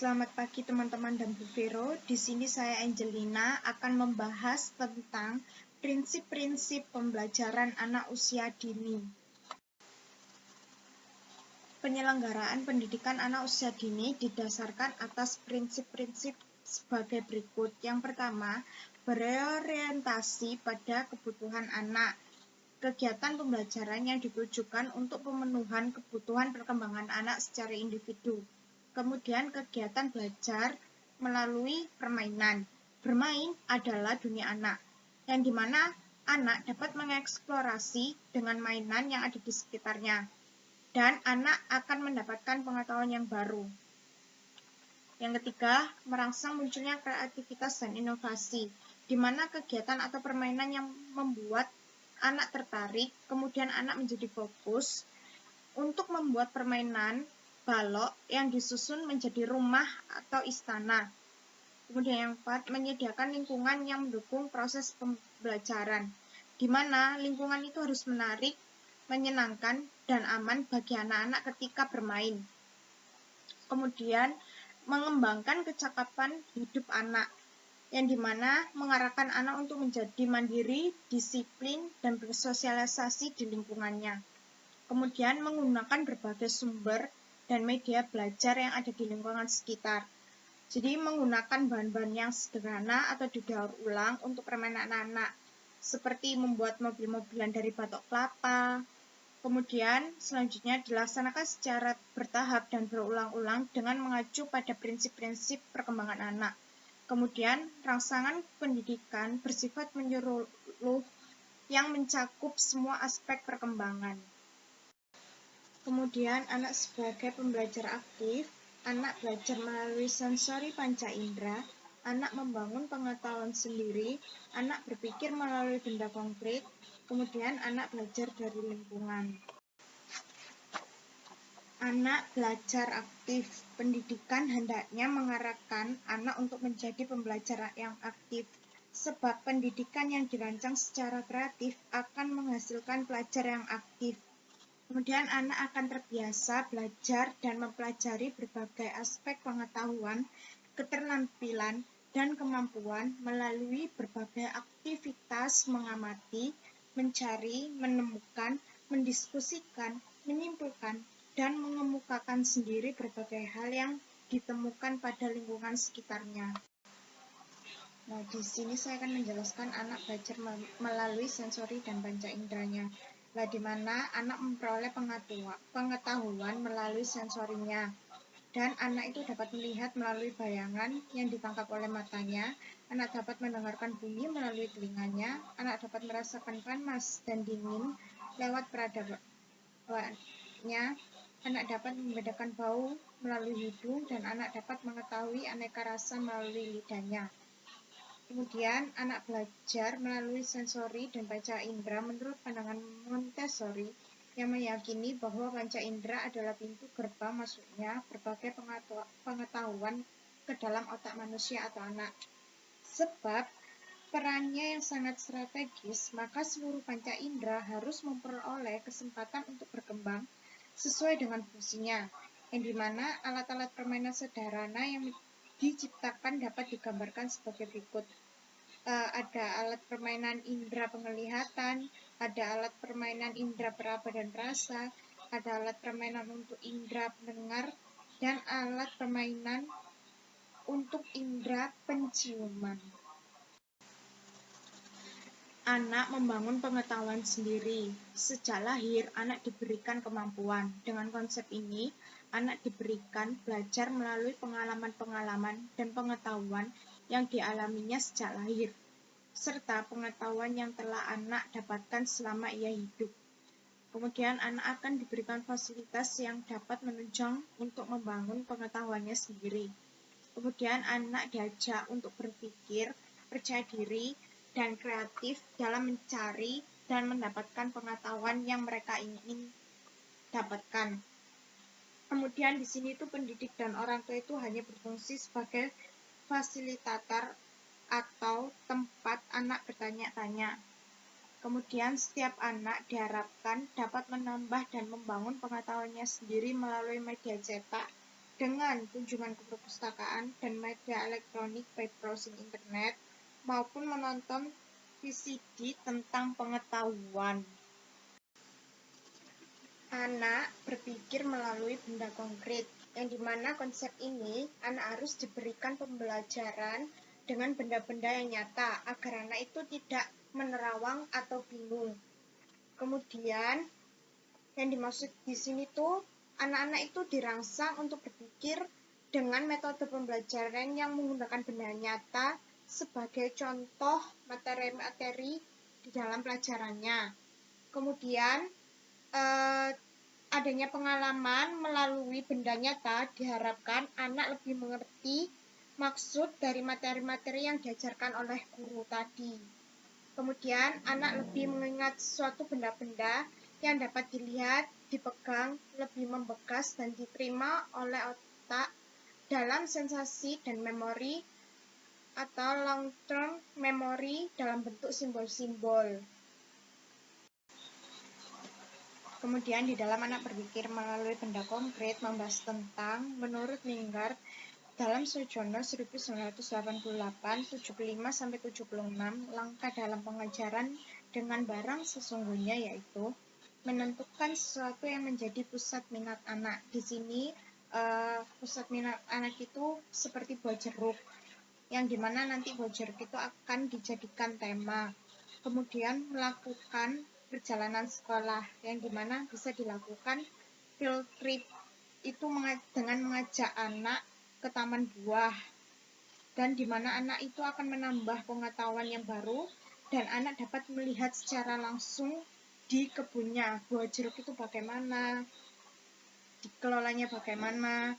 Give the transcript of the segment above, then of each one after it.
Selamat pagi teman-teman dan Bu Vero. Di sini saya Angelina akan membahas tentang prinsip-prinsip pembelajaran anak usia dini. Penyelenggaraan pendidikan anak usia dini didasarkan atas prinsip-prinsip sebagai berikut. Yang pertama, berorientasi pada kebutuhan anak. Kegiatan pembelajaran yang ditujukan untuk pemenuhan kebutuhan perkembangan anak secara individu. Kemudian kegiatan belajar melalui permainan. Bermain adalah dunia anak, yang dimana anak dapat mengeksplorasi dengan mainan yang ada di sekitarnya. Dan anak akan mendapatkan pengetahuan yang baru. Yang ketiga, merangsang munculnya kreativitas dan inovasi, di mana kegiatan atau permainan yang membuat anak tertarik, kemudian anak menjadi fokus untuk membuat permainan balok yang disusun menjadi rumah atau istana. Kemudian yang keempat, menyediakan lingkungan yang mendukung proses pembelajaran, di mana lingkungan itu harus menarik, menyenangkan, dan aman bagi anak-anak ketika bermain. Kemudian, mengembangkan kecakapan hidup anak, yang dimana mengarahkan anak untuk menjadi mandiri, disiplin, dan bersosialisasi di lingkungannya. Kemudian menggunakan berbagai sumber dan media belajar yang ada di lingkungan sekitar. Jadi menggunakan bahan-bahan yang sederhana atau didaur ulang untuk permainan anak-anak, seperti membuat mobil-mobilan dari batok kelapa. Kemudian selanjutnya dilaksanakan secara bertahap dan berulang-ulang dengan mengacu pada prinsip-prinsip perkembangan anak. Kemudian rangsangan pendidikan bersifat menyeluruh yang mencakup semua aspek perkembangan. Kemudian anak sebagai pembelajar aktif, anak belajar melalui sensori panca indera, anak membangun pengetahuan sendiri, anak berpikir melalui benda konkret, kemudian anak belajar dari lingkungan. Anak belajar aktif. Pendidikan hendaknya mengarahkan anak untuk menjadi pembelajar yang aktif, sebab pendidikan yang dirancang secara kreatif akan menghasilkan pelajar yang aktif. Kemudian anak akan terbiasa belajar dan mempelajari berbagai aspek pengetahuan, keterampilan, dan kemampuan melalui berbagai aktivitas mengamati, mencari, menemukan, mendiskusikan, menyimpulkan, dan mengemukakan sendiri berbagai hal yang ditemukan pada lingkungan sekitarnya. Nah, di sini saya akan menjelaskan anak belajar melalui sensori dan panca inderanya. Nah, di mana anak memperoleh pengetahuan melalui sensorinya. Dan anak itu dapat melihat melalui bayangan yang ditangkap oleh matanya, anak dapat mendengarkan bunyi melalui telinganya, anak dapat merasakan panas dan dingin lewat peradabannya, anak dapat membedakan bau melalui hidung, dan anak dapat mengetahui aneka rasa melalui lidahnya. Kemudian, anak belajar melalui sensori dan panca indera menurut pandangan Montessori yang meyakini bahwa panca indera adalah pintu gerbang masuknya berbagai pengetahuan ke dalam otak manusia atau anak. Sebab perannya yang sangat strategis, maka seluruh panca indera harus memperoleh kesempatan untuk berkembang sesuai dengan fungsinya, yang dimana alat-alat permainan sederhana yang diciptakan dapat digambarkan sebagai berikut. Ada alat permainan indera penglihatan, ada alat permainan indera peraba dan rasa, ada alat permainan untuk indera pendengar, dan alat permainan untuk indera penciuman. Anak membangun pengetahuan sendiri. Sejak lahir, anak diberikan kemampuan. Dengan konsep ini, anak diberikan belajar melalui pengalaman-pengalaman dan pengetahuan yang dialaminya sejak lahir, serta pengetahuan yang telah anak dapatkan selama ia hidup. Kemudian anak akan diberikan fasilitas yang dapat menunjang untuk membangun pengetahuannya sendiri. Kemudian anak diajak untuk berpikir, percaya diri, dan kreatif dalam mencari dan mendapatkan pengetahuan yang mereka ingin dapatkan. Kemudian di sini tuh pendidik dan orang tua itu hanya berfungsi sebagai fasilitator atau tempat anak bertanya-tanya. Kemudian setiap anak diharapkan dapat menambah dan membangun pengetahuannya sendiri melalui media cetak dengan kunjungan ke perpustakaan dan media elektronik by browsing internet, maupun menonton VCD tentang pengetahuan. Anak berpikir melalui benda konkret, yang dimana konsep ini anak harus diberikan pembelajaran dengan benda-benda yang nyata, agar anak itu tidak menerawang atau bingung. Kemudian, yang dimaksud di sini tuh, anak-anak itu dirangsang untuk berpikir dengan metode pembelajaran yang menggunakan benda nyata sebagai contoh materi-materi di dalam pelajarannya. Kemudian, adanya pengalaman melalui benda nyata diharapkan anak lebih mengerti maksud dari materi-materi yang diajarkan oleh guru tadi. Kemudian, anak lebih mengingat suatu benda-benda yang dapat dilihat, dipegang, lebih membekas dan diterima oleh otak dalam sensasi dan memori atau long-term memory dalam bentuk simbol-simbol. Kemudian di dalam anak berpikir melalui benda konkret membahas tentang, menurut Lingard, dalam Sojourner 1988-75-76, langkah dalam pengajaran dengan barang sesungguhnya yaitu menentukan sesuatu yang menjadi pusat minat anak. Di sini pusat minat anak itu seperti buah jeruk, yang dimana nanti buah jeruk itu akan dijadikan tema. Kemudian melakukan perjalanan sekolah, yang dimana bisa dilakukan field trip itu dengan mengajak anak ke taman buah, dan dimana anak itu akan menambah pengetahuan yang baru dan anak dapat melihat secara langsung di kebunnya buah jeruk itu bagaimana, dikelolanya bagaimana.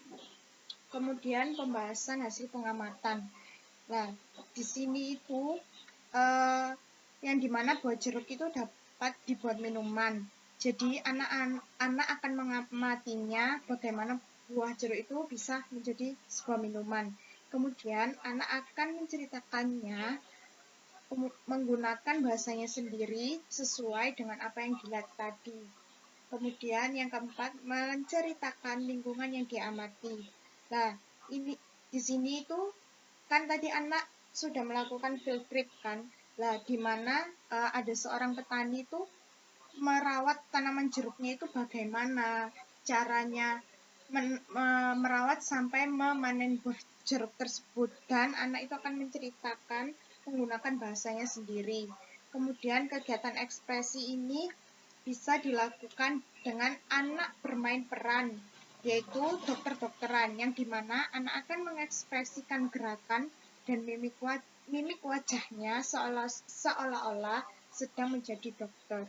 Kemudian pembahasan hasil pengamatan. Nah, di sini itu yang dimana buah jeruk itu dapat dibuat minuman. Jadi anak akan mengamatinya bagaimana buah jeruk itu bisa menjadi sebuah minuman. Kemudian anak akan menceritakannya menggunakan bahasanya sendiri sesuai dengan apa yang dilihat tadi. Kemudian yang keempat, menceritakan lingkungan yang diamati. Nah, ini di sini itu kan tadi anak sudah melakukan field trip kan. Nah, di mana ada seorang petani itu merawat tanaman jeruknya itu bagaimana caranya merawat sampai memanen buah jeruk tersebut, dan anak itu akan menceritakan menggunakan bahasanya sendiri. Kemudian kegiatan ekspresi ini bisa dilakukan dengan anak bermain peran, yaitu dokter-dokteran, yang dimana anak akan mengekspresikan gerakan dan mimik wajahnya seolah-olah sedang menjadi dokter.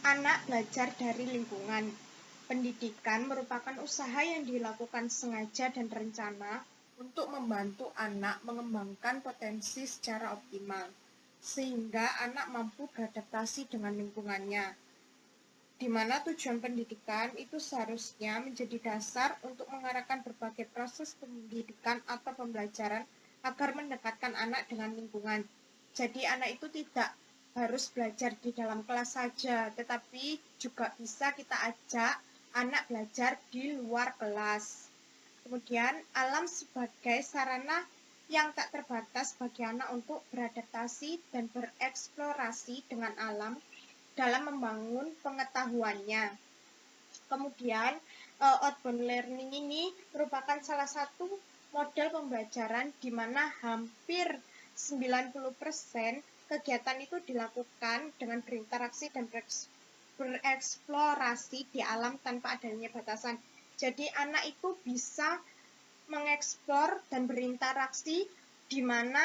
Anak belajar dari lingkungan. Pendidikan merupakan usaha yang dilakukan sengaja dan rencana untuk membantu anak mengembangkan potensi secara optimal, sehingga anak mampu beradaptasi dengan lingkungannya, di mana tujuan pendidikan itu seharusnya menjadi dasar untuk mengarahkan berbagai proses pendidikan atau pembelajaran agar mendekatkan anak dengan lingkungan. Jadi anak itu tidak harus belajar di dalam kelas saja, tetapi juga bisa kita ajak anak belajar di luar kelas. Kemudian alam sebagai sarana yang tak terbatas bagi anak untuk beradaptasi dan bereksplorasi dengan alam dalam membangun pengetahuannya. Kemudian outbound learning ini merupakan salah satu model pembelajaran di mana hampir 90% kegiatan itu dilakukan dengan berinteraksi dan bereksplorasi di alam tanpa adanya batasan. Jadi anak itu bisa mengeksplor dan berinteraksi di mana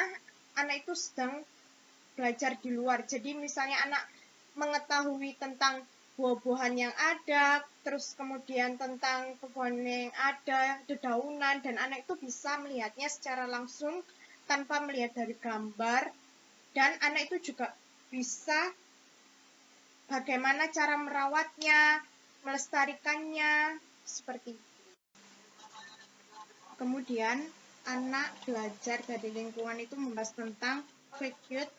anak itu sedang belajar di luar. Jadi misalnya anak mengetahui tentang buah-buahan yang ada, terus kemudian tentang pohon yang ada, dedaunan, dan anak itu bisa melihatnya secara langsung tanpa melihat dari gambar, dan anak itu juga bisa bagaimana cara merawatnya, melestarikannya, seperti itu. Kemudian, anak belajar dari lingkungan itu membahas tentang Foucault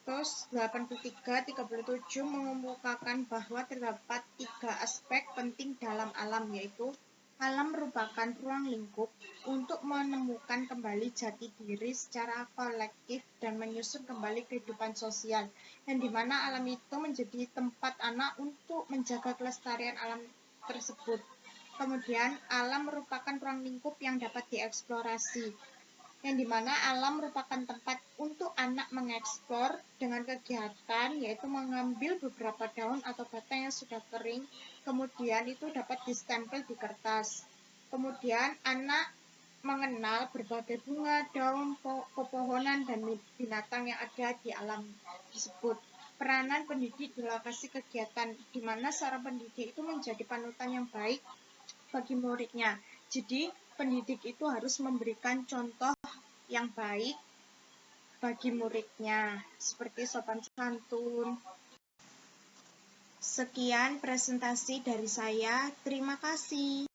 1983-37 mengemukakan bahwa terdapat 3 aspek penting dalam alam, yaitu alam merupakan ruang lingkup untuk menemukan kembali jati diri secara kolektif dan menyusun kembali kehidupan sosial, yang dimana alam itu menjadi tempat anak untuk menjaga kelestarian alam tersebut. Kemudian, alam merupakan ruang lingkup yang dapat dieksplorasi, yang dimana alam merupakan tempat untuk anak mengeksplor dengan kegiatan, yaitu mengambil beberapa daun atau batang yang sudah kering, kemudian itu dapat distempel di kertas. Kemudian anak mengenal berbagai bunga, daun, pepohonan, dan binatang yang ada di alam tersebut. Peranan pendidik di lokasi kegiatan, di mana seorang pendidik itu menjadi panutan yang baik bagi muridnya. Jadi, pendidik itu harus memberikan contoh yang baik bagi muridnya, seperti sopan santun. Sekian presentasi dari saya. Terima kasih.